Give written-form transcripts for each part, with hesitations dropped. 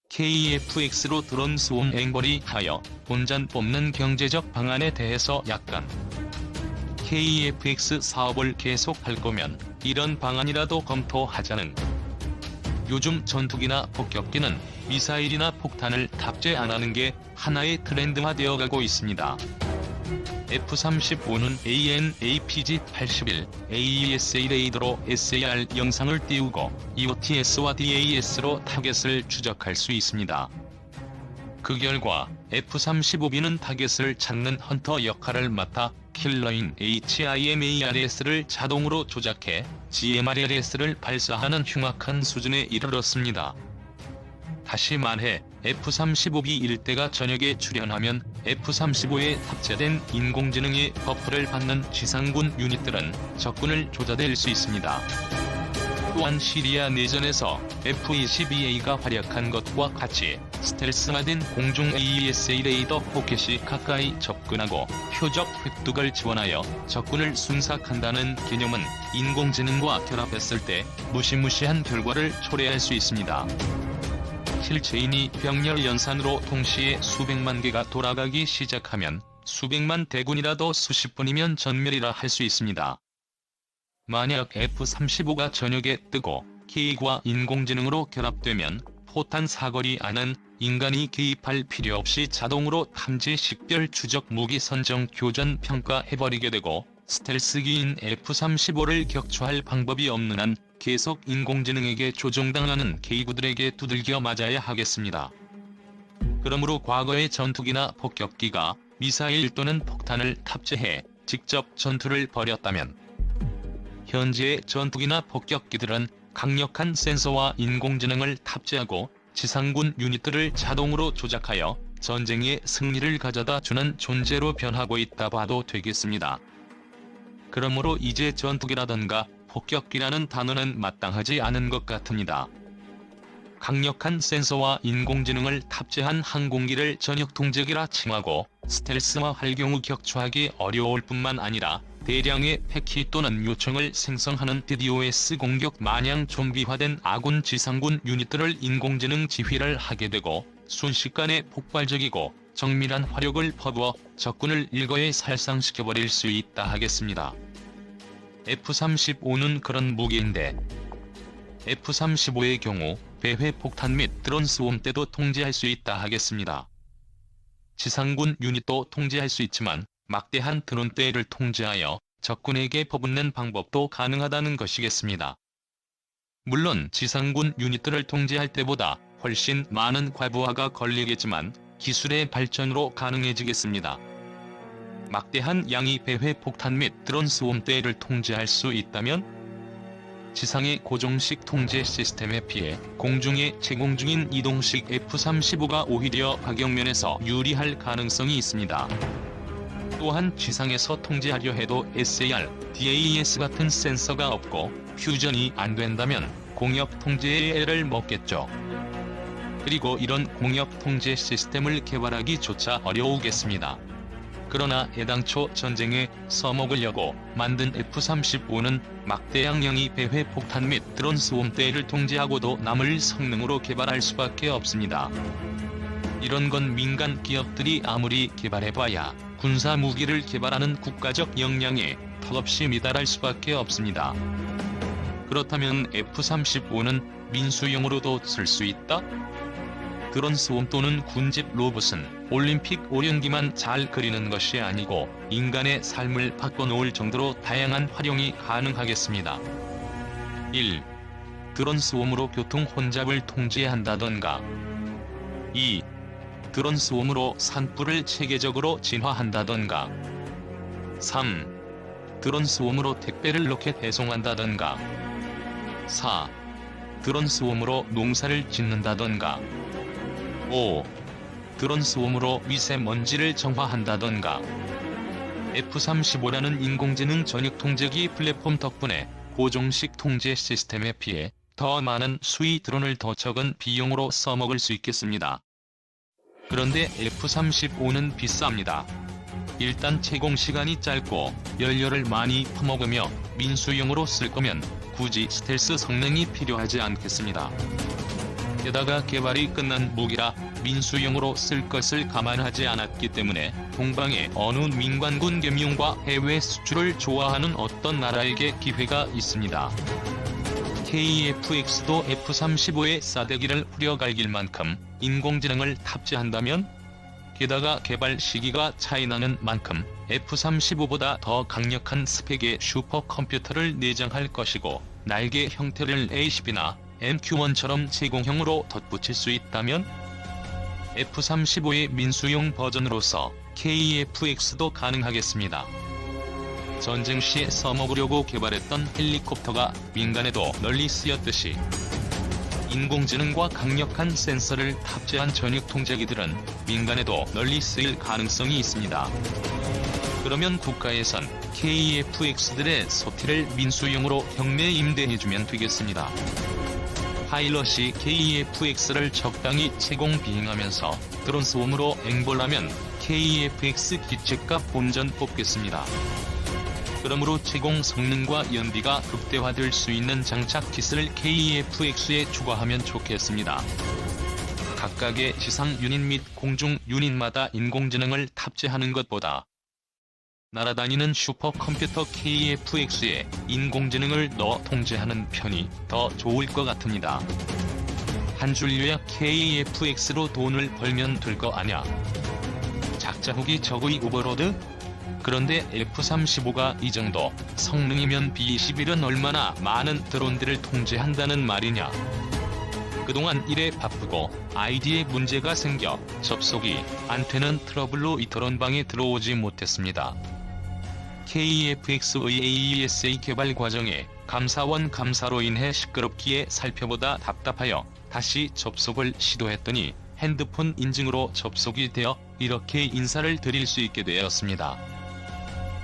KFX로 드론 수ում 앵벌이 하여 본전 뽑는 경제적 방안에 대해서 약간 KFX 사업을 계속할 거면 이런 방안이라도 검토하자는. 요즘 전투기나 폭격기는 미사일이나 폭탄을 탑재 안하는 게 하나의 트렌드화 되어가고 있습니다. F-35는 AN/APG-81, AESA 레이더로 SAR 영상을 띄우고 EOTS와 DAS로 타겟을 추적할 수 있습니다. 그 결과 F-35B는 타겟을 찾는 헌터 역할을 맡아 킬러인 HIMARS를 자동으로 조작해 GMRS를 발사하는 흉악한 수준에 이르렀습니다. 다시 말해 F-35B 일대가 전역에 출현하면 F-35에 탑재된 인공지능의 버프를 받는 지상군 유닛들은 적군을 조져댈 수 있습니다. 또한 시리아 내전에서 F-22A가 활약한 것과 같이 스텔스화된 공중 AESA 레이더 포켓이 가까이 접근하고 표적 획득을 지원하여 적군을 순삭한다는 개념은 인공지능과 결합했을 때 무시무시한 결과를 초래할 수 있습니다. 킬체인이 병렬 연산으로 동시에 수백만 개가 돌아가기 시작하면 수백만 대군이라도 수십 분이면 전멸이라 할 수 있습니다. 만약 F-35가 전역에 뜨고 K과 인공지능으로 결합되면 포탄 사거리 안은 인간이 개입할 필요 없이 자동으로 탐지 식별 추적 무기 선정 교전 평가해버리게 되고 스텔스기인 F-35를 격추할 방법이 없는 한 계속 인공지능에게 조종당하는 K구들에게 두들겨 맞아야 하겠습니다. 그러므로 과거의 전투기나 폭격기가 미사일 또는 폭탄을 탑재해 직접 전투를 벌였다면 현재의 전투기나 폭격기들은 강력한 센서와 인공지능을 탑재하고 지상군 유닛들을 자동으로 조작하여 전쟁의 승리를 가져다 주는 존재로 변하고 있다 봐도 되겠습니다. 그러므로 이제 전투기라던가 폭격기라는 단어는 마땅하지 않은 것 같습니다. 강력한 센서와 인공지능을 탑재한 항공기를 전역 통제기라 칭하고 스텔스화할 경우 격추하기 어려울 뿐만 아니라 대량의 패키 또는 요청을 생성하는 DDoS 공격 마냥 좀비화된 아군 지상군 유닛들을 인공지능 지휘를 하게 되고 순식간에 폭발적이고 정밀한 화력을 퍼부어 적군을 일거에 살상시켜버릴 수 있다 하겠습니다. F-35는 그런 무기인데 F-35의 경우 배회 폭탄 및 드론 수ում 때도 통제할 수 있다 하겠습니다. 지상군 유닛도 통제할 수 있지만 막대한 드론대를 통제하여 적군에게 퍼붓는 방법도 가능하다는 것이겠습니다. 물론 지상군 유닛들을 통제할 때보다 훨씬 많은 과부하가 걸리겠지만 기술의 발전으로 가능해지겠습니다. 막대한 양의 배회 폭탄 및 드론 수움대를 통제할 수 있다면 지상의 고정식 통제 시스템에 비해 공중에 제공 중인 이동식 F-35가 오히려 가격면에서 유리할 가능성이 있습니다. 또한 지상에서 통제하려 해도 SAR, DAS 같은 센서가 없고 퓨전이 안 된다면 공역 통제에 애를 먹겠죠. 그리고 이런 공역 통제 시스템을 개발하기조차 어려우겠습니다. 그러나 애당초 전쟁에 써먹으려고 만든 F-35는 막대양령의 배회 폭탄 및 드론 수움대를 통제하고도 남을 성능으로 개발할 수밖에 없습니다. 이런 건 민간 기업들이 아무리 개발해봐야 군사 무기를 개발하는 국가적 역량에 턱없이 미달할 수밖에 없습니다. 그렇다면 F-35는 민수용으로도 쓸 수 있다? 드론 수움 또는 군집 로봇은 올림픽 오륜기만 잘 그리는 것이 아니고 인간의 삶을 바꿔놓을 정도로 다양한 활용이 가능하겠습니다. 1. 드론 수움으로 교통 혼잡을 통제한다던가 2. 드론 수움으로 산불을 체계적으로 진화한다던가 3. 드론 수움으로 택배를 로켓 배송한다던가 4. 드론 수움으로 농사를 짓는다던가 5. 드론 수움으로 미세먼지를 정화한다던가. F-35라는 인공지능 전역 통제기 플랫폼 덕분에 고정식 통제 시스템에 비해 더 많은 수의 드론을 더 적은 비용으로 써먹을 수 있겠습니다. 그런데 F-35는 비쌉니다. 일단 채공시간이 짧고 연료를 많이 퍼먹으며 민수용으로 쓸 거면 굳이 스텔스 성능이 필요하지 않겠습니다. 게다가 개발이 끝난 무기라 민수용으로 쓸 것을 감안하지 않았기 때문에 동방의 어느 민간군 겸용과 해외 수출을 좋아하는 어떤 나라에게 기회가 있습니다. KF-X도 F-35의 싸대기를 후려갈길 만큼 인공지능을 탑재한다면? 게다가 개발 시기가 차이나는 만큼 F-35보다 더 강력한 스펙의 슈퍼컴퓨터를 내장할 것이고 날개 형태를 A-10이나 MQ-1처럼 제공형으로 덧붙일 수 있다면? F-35의 민수용 버전으로서 KF-X도 가능하겠습니다. 전쟁 시에 써먹으려고 개발했던 헬리콥터가 민간에도 널리 쓰였듯이 인공지능과 강력한 센서를 탑재한 전역 통제기들은 민간에도 널리 쓰일 가능성이 있습니다. 그러면 국가에선 KF-X들의 소티를 민수용으로 경매 임대해주면 되겠습니다. 파일럿이 KF-X를 적당히 채공 비행하면서 드론 소음으로 앵벌하면 KF-X 기체값 본전 뽑겠습니다. 그러므로 채공 성능과 연비가 극대화될 수 있는 장착 킷을 KF-X에 추가하면 좋겠습니다. 각각의 지상 유닛 및 공중 유닛마다 인공지능을 탑재하는 것보다 날아다니는 슈퍼컴퓨터 KF-X에 인공지능을 넣어 통제하는 편이 더 좋을 것 같습니다. 한 줄 요약 KF-X로 돈을 벌면 될 거 아냐. 작자 후기 적의 오버로드? 그런데 F-35가 이 정도 성능이면 B-21은 얼마나 많은 드론들을 통제한다는 말이냐. 그동안 일에 바쁘고 아이디에 문제가 생겨 접속이 안 되는 트러블로 이 드론방에 들어오지 못했습니다. KF-X의 AESA 개발 과정에 감사원 감사로 인해 시끄럽기에 살펴보다 답답하여 다시 접속을 시도했더니 핸드폰 인증으로 접속이 되어 이렇게 인사를 드릴 수 있게 되었습니다.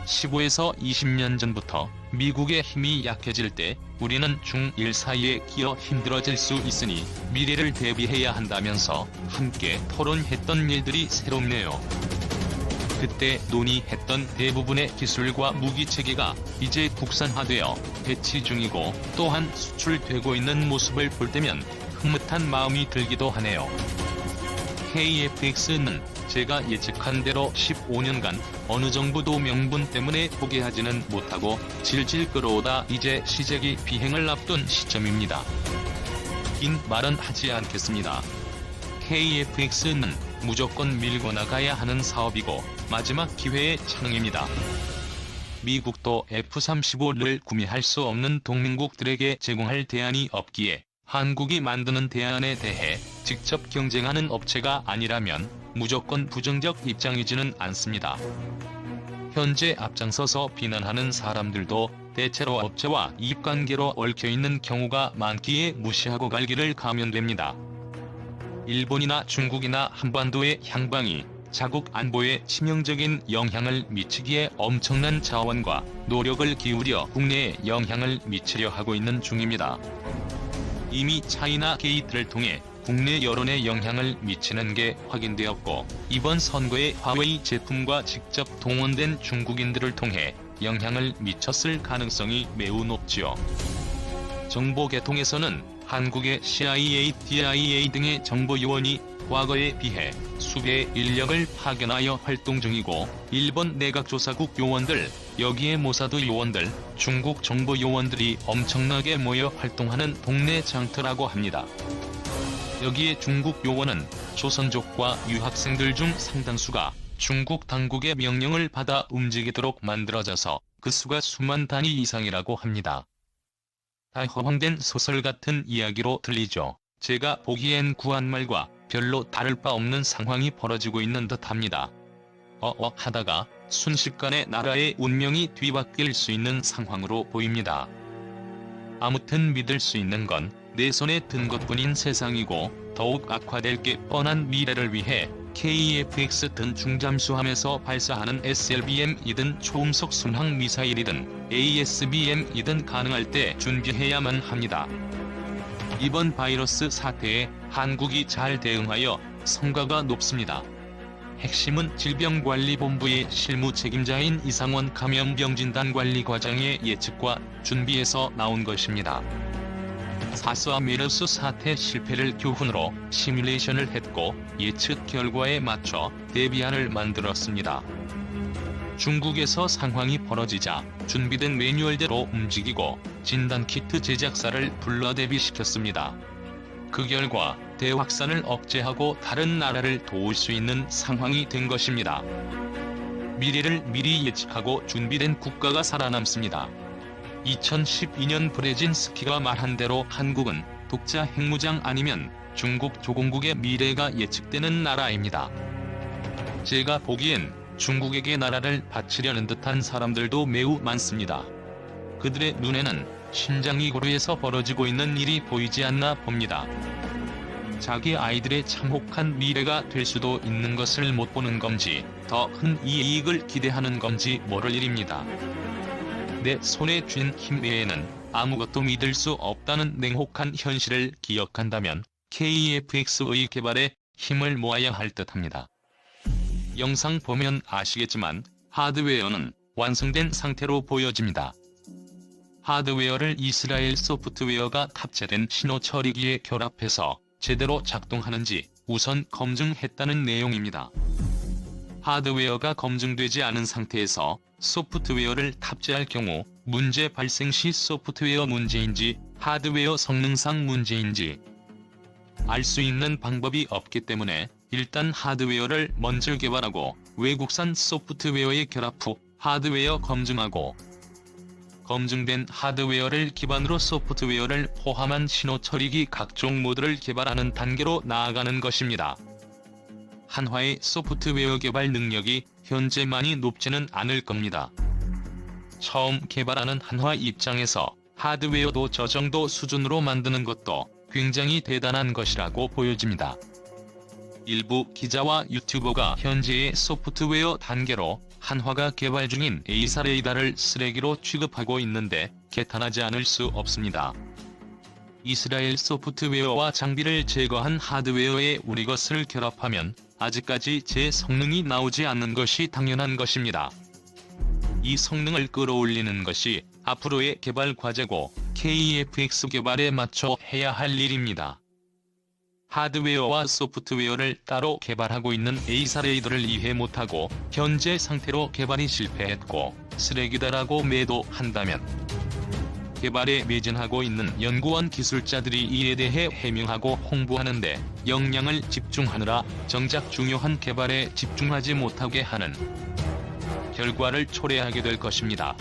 15에서 20년 전부터 미국의 힘이 약해질 때 우리는 중1 사이에 끼어 힘들어질 수 있으니 미래를 대비해야 한다면서 함께 토론했던 일들이 새롭네요. 그때 논의했던 대부분의 기술과 무기체계가 이제 국산화되어 배치 중이고 또한 수출되고 있는 모습을 볼 때면 흐뭇한 마음이 들기도 하네요. KF-X는 제가 예측한 대로 15년간 어느 정부도 명분 때문에 포기하지는 못하고 질질 끌어오다 이제 시제기 비행을 앞둔 시점입니다. 긴 말은 하지 않겠습니다. KF-X는 무조건 밀고 나가야 하는 사업이고 마지막 기회의 찬응입니다. 미국도 F-35를 구매할 수 없는 동맹국들에게 제공할 대안이 없기에 한국이 만드는 대안에 대해 직접 경쟁하는 업체가 아니라면 무조건 부정적 입장이지는 않습니다. 현재 앞장서서 비난하는 사람들도 대체로 업체와 이익관계로 얽혀있는 경우가 많기에 무시하고 갈 길을 가면 됩니다. 일본이나 중국이나 한반도의 향방이 자국 안보에 치명적인 영향을 미치기에 엄청난 자원과 노력을 기울여 국내에 영향을 미치려 하고 있는 중입니다. 이미 차이나 게이트를 통해 국내 여론에 영향을 미치는 게 확인되었고 이번 선거에 화웨이 제품과 직접 동원된 중국인들을 통해 영향을 미쳤을 가능성이 매우 높지요. 정보계통에서는 한국의 CIA, DIA 등의 정보요원이 과거에 비해 수배의 인력을 파견하여 활동 중이고 일본 내각조사국 요원들, 여기에 모사드 요원들, 중국 정보 요원들이 엄청나게 모여 활동하는 동네 장터라고 합니다. 여기에 중국 요원은 조선족과 유학생들 중 상당수가 중국 당국의 명령을 받아 움직이도록 만들어져서 그 수가 수만 단위 이상이라고 합니다. 다 허황된 소설 같은 이야기로 들리죠. 제가 보기엔 구한말과 별로 다를 바 없는 상황이 벌어지고 있는 듯합니다. 하다가 순식간에 나라의 운명이 뒤바뀔 수 있는 상황으로 보입니다. 아무튼 믿을 수 있는 건 내 손에 든 것뿐인 세상이고 더욱 악화될 게 뻔한 미래를 위해 KF-X든 중잠수함에서 발사하는 SLBM이든 초음속 순항 미사일이든 ASBM이든 가능할 때 준비해야만 합니다. 이번 바이러스 사태에 한국이 잘 대응하여 성과가 높습니다. 핵심은 질병관리본부의 실무 책임자인 이상원 감염병진단관리과장의 예측과 준비에서 나온 것입니다. 사스와 메르스 사태 실패를 교훈으로 시뮬레이션을 했고 예측 결과에 맞춰 대비안을 만들었습니다. 중국에서 상황이 벌어지자 준비된 매뉴얼대로 움직이고 진단키트 제작사를 불러 대비시켰습니다. 그 결과 대확산을 억제하고 다른 나라를 도울 수 있는 상황이 된 것입니다. 미래를 미리 예측하고 준비된 국가가 살아남습니다. 2012년 브레진스키가 말한 대로 한국은 독자 핵무장 아니면 중국 조공국의 미래가 예측되는 나라입니다. 제가 보기엔 중국에게 나라를 바치려는 듯한 사람들도 매우 많습니다. 그들의 눈에는 신장이고르에서 벌어지고 있는 일이 보이지 않나 봅니다. 자기 아이들의 참혹한 미래가 될 수도 있는 것을 못 보는 건지 더 큰 이익을 기대하는 건지 모를 일입니다. 내 손에 쥔 힘 외에는 아무것도 믿을 수 없다는 냉혹한 현실을 기억한다면 KFX의 개발에 힘을 모아야 할 듯합니다. 영상 보면 아시겠지만 하드웨어는 완성된 상태로 보여집니다. 하드웨어를 이스라엘 소프트웨어가 탑재된 신호 처리기에 결합해서 제대로 작동하는지 우선 검증했다는 내용입니다. 하드웨어가 검증되지 않은 상태에서 소프트웨어를 탑재할 경우 문제 발생 시 소프트웨어 문제인지 하드웨어 성능상 문제인지 알 수 있는 방법이 없기 때문에 일단 하드웨어를 먼저 개발하고 외국산 소프트웨어에 결합 후 하드웨어 검증하고 검증된 하드웨어를 기반으로 소프트웨어를 포함한 신호 처리기 각종 모드를 개발하는 단계로 나아가는 것입니다. 한화의 소프트웨어 개발 능력이 현재 많이 높지는 않을 겁니다. 처음 개발하는 한화 입장에서 하드웨어도 저 정도 수준으로 만드는 것도 굉장히 대단한 것이라고 보여집니다. 일부 기자와 유튜버가 현재의 소프트웨어 단계로 한화가 개발 중인 A사 레이더를 쓰레기로 취급하고 있는데 개탄하지 않을 수 없습니다. 이스라엘 소프트웨어와 장비를 제거한 하드웨어에 우리 것을 결합하면 아직까지 제 성능이 나오지 않는 것이 당연한 것입니다. 이 성능을 끌어올리는 것이 앞으로의 개발 과제고 KFX 개발에 맞춰 해야 할 일입니다. 하드웨어와 소프트웨어를 따로 개발하고 있는 A사 레이더를 이해 못하고 현재 상태로 개발이 실패했고 쓰레기다라고 매도한다면 개발에 매진하고 있는 연구원 기술자들이 이에 대해 해명하고 홍보하는데 역량을 집중하느라 정작 중요한 개발에 집중하지 못하게 하는 결과를 초래하게 될 것입니다.